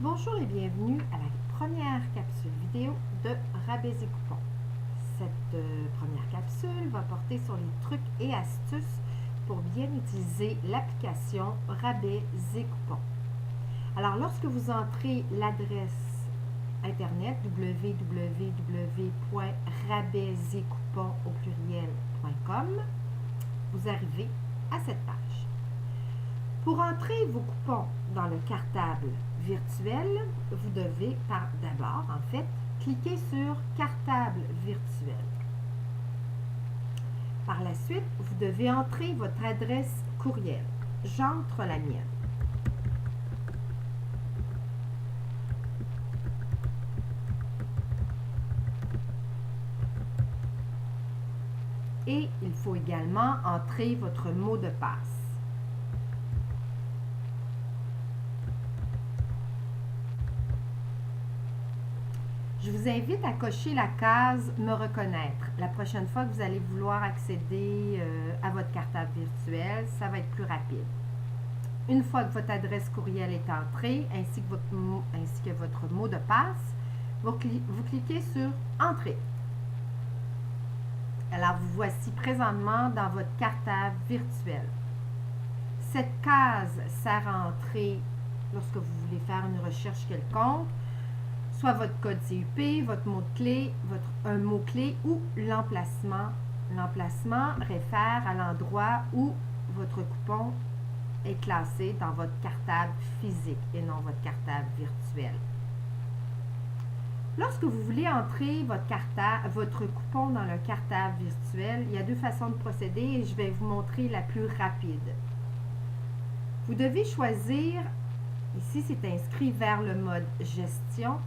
Bonjour et bienvenue à la première capsule vidéo de Rabais et Coupons. Cette première capsule va porter sur les trucs et astuces pour bien utiliser l'application Rabais et Coupons. Alors, lorsque vous entrez l'adresse internet www.rabaisetcoupons.com, vous arrivez à cette page. Pour entrer vos coupons dans le cartable virtuel, vous devez d'abord, cliquer sur Cartable virtuel. Par la suite, vous devez entrer votre adresse courriel. J'entre la mienne. Et il faut également entrer votre mot de passe. Je vous invite à cocher la case « Me reconnaître ». La prochaine fois que vous allez vouloir accéder à votre cartable virtuel, ça va être plus rapide. Une fois que votre adresse courriel est entrée, ainsi que votre mot de passe, vous cliquez sur « Entrer ». Alors, vous voici présentement dans votre cartable virtuel. Cette case sert à entrer lorsque vous voulez faire une recherche quelconque, soit votre code CUP, votre mot-clé, un mot-clé ou l'emplacement. L'emplacement réfère à l'endroit où votre coupon est classé dans votre cartable physique et non votre cartable virtuel. Lorsque vous voulez entrer votre coupon dans le cartable virtuel, il y a deux façons de procéder et je vais vous montrer la plus rapide. Vous devez choisir, ici c'est inscrit vers le mode gestion,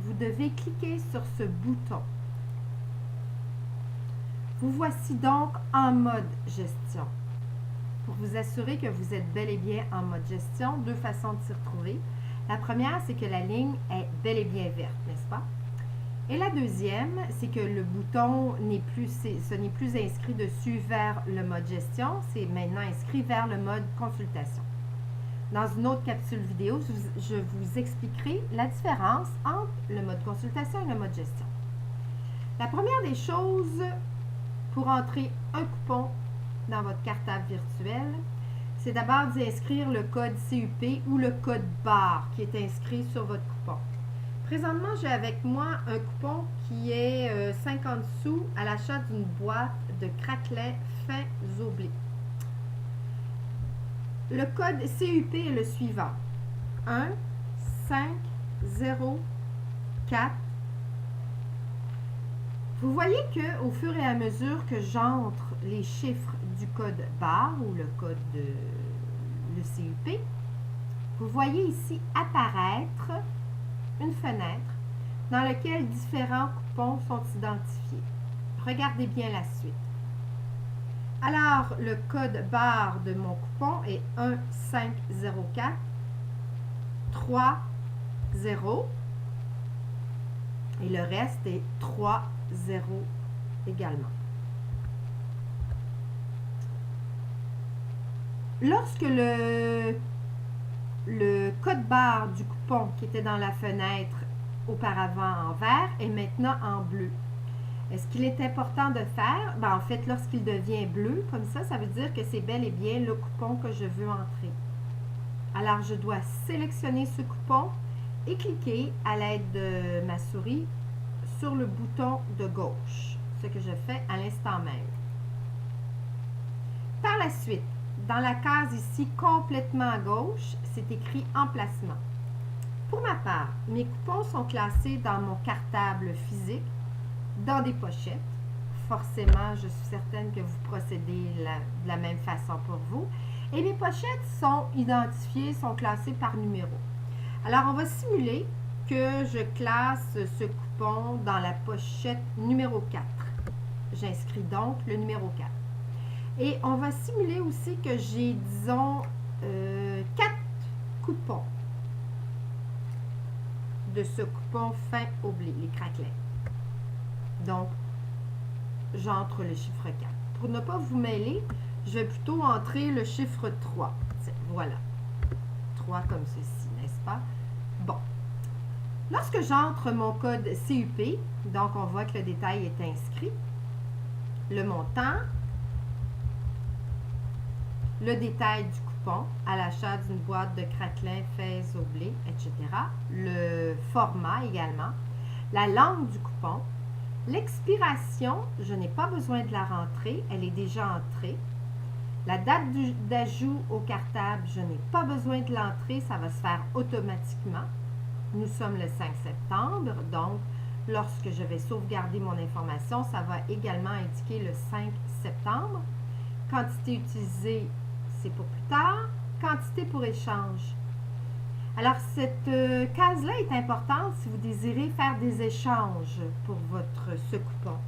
vous devez cliquer sur ce bouton. Vous voici donc en mode gestion. Pour vous assurer que vous êtes bel et bien en mode gestion, deux façons de s'y retrouver. La première, c'est que la ligne est bel et bien verte, n'est-ce pas? Et la deuxième, c'est que le bouton ce n'est plus inscrit dessus vers le mode gestion, c'est maintenant inscrit vers le mode consultation. Dans une autre capsule vidéo, je vous expliquerai la différence entre le mode consultation et le mode gestion. La première des choses pour entrer un coupon dans votre cartable virtuel, c'est d'abord d'y inscrire le code CUP ou le code barre qui est inscrit sur votre coupon. Présentement, j'ai avec moi un coupon qui est 50 sous à l'achat d'une boîte de craquelets fins obliques. Le code CUP est le suivant. 1, 5, 0, 4. Vous voyez qu'au fur et à mesure que j'entre les chiffres du code barre ou le code de le CUP, vous voyez ici apparaître une fenêtre dans laquelle différents coupons sont identifiés. Regardez bien la suite. Alors, le code barre de mon coupon est 1504 30 et le reste est 30 également. Lorsque le code barre du coupon qui était dans la fenêtre auparavant en vert est maintenant en bleu, est-ce qu'il est important de faire? En fait, lorsqu'il devient bleu, comme ça veut dire que c'est bel et bien le coupon que je veux entrer. Alors, je dois sélectionner ce coupon et cliquer à l'aide de ma souris sur le bouton de gauche, ce que je fais à l'instant même. Par la suite, dans la case ici, complètement à gauche, c'est écrit « Emplacement ». Pour ma part, mes coupons sont classés dans mon cartable physique, dans des pochettes. Forcément, je suis certaine que vous procédez de la même façon pour vous. Et mes pochettes sont identifiées, sont classées par numéro. Alors, on va simuler que je classe ce coupon dans la pochette numéro 4. J'inscris donc le numéro 4. Et on va simuler aussi que j'ai, disons, 4 coupons de ce coupon fin oblique, les craquelets. Donc, j'entre le chiffre 4. Pour ne pas vous mêler, je vais plutôt entrer le chiffre 3. Voilà. 3 comme ceci, n'est-ce pas? Lorsque j'entre mon code CUP, donc on voit que le détail est inscrit, le montant, le détail du coupon à l'achat d'une boîte de craquelin, fèves au blé, etc. Le format également, la langue du coupon, l'expiration, je n'ai pas besoin de la rentrer, elle est déjà entrée. La date d'ajout au cartable, je n'ai pas besoin de l'entrer, ça va se faire automatiquement. Nous sommes le 5 septembre, donc lorsque je vais sauvegarder mon information, ça va également indiquer le 5 septembre. Quantité utilisée, c'est pour plus tard. Quantité pour échange. Alors, cette case-là est importante si vous désirez faire des échanges pour ce coupon.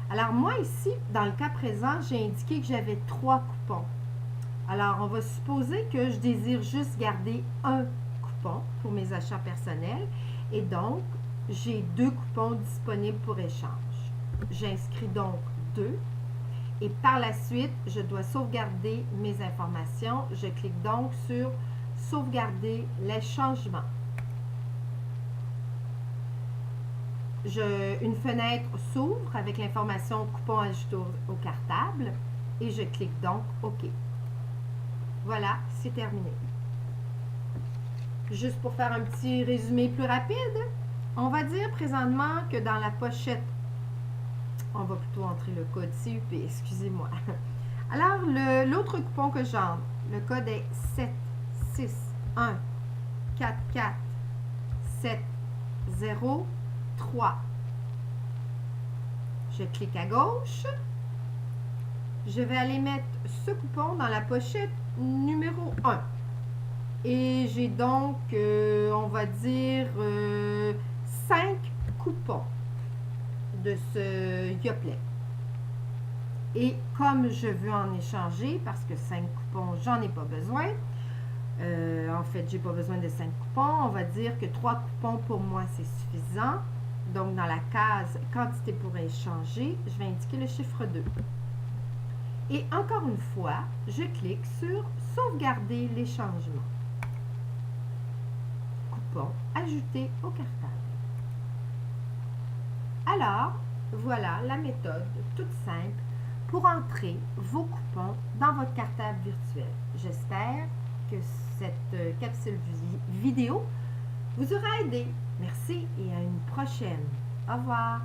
Alors, moi ici, dans le cas présent, j'ai indiqué que j'avais 3 coupons. Alors, on va supposer que je désire juste garder un coupon pour mes achats personnels. Et donc, j'ai 2 coupons disponibles pour échange. J'inscris donc 2. Et par la suite, je dois sauvegarder mes informations. Je clique donc sur « Sauvegarder les changements ». Une fenêtre s'ouvre avec l'information « Coupon ajouté au cartable » et je clique donc « OK ». Voilà, c'est terminé. Juste pour faire un petit résumé plus rapide, on va dire présentement que dans la pochette, on va plutôt entrer le code CUP, excusez-moi. Alors, l'autre coupon que j'entre, le code est 761447703. Je clique à gauche. Je vais aller mettre ce coupon dans la pochette numéro 1. Et j'ai donc, on va dire, 5 coupons de ce Yoplait. Et comme je veux en échanger, parce que 5 coupons, j'en ai pas besoin, en fait, j'ai pas besoin de 5 coupons, on va dire que 3 coupons pour moi, c'est suffisant. Donc, dans la case quantité pour échanger, je vais indiquer le chiffre 2. Et encore une fois, je clique sur sauvegarder les changements. Coupon ajouté au cartable. Alors, voilà la méthode toute simple pour entrer vos coupons dans votre cartable virtuel. J'espère que cette capsule vidéo vous aura aidé. Merci et à une prochaine. Au revoir.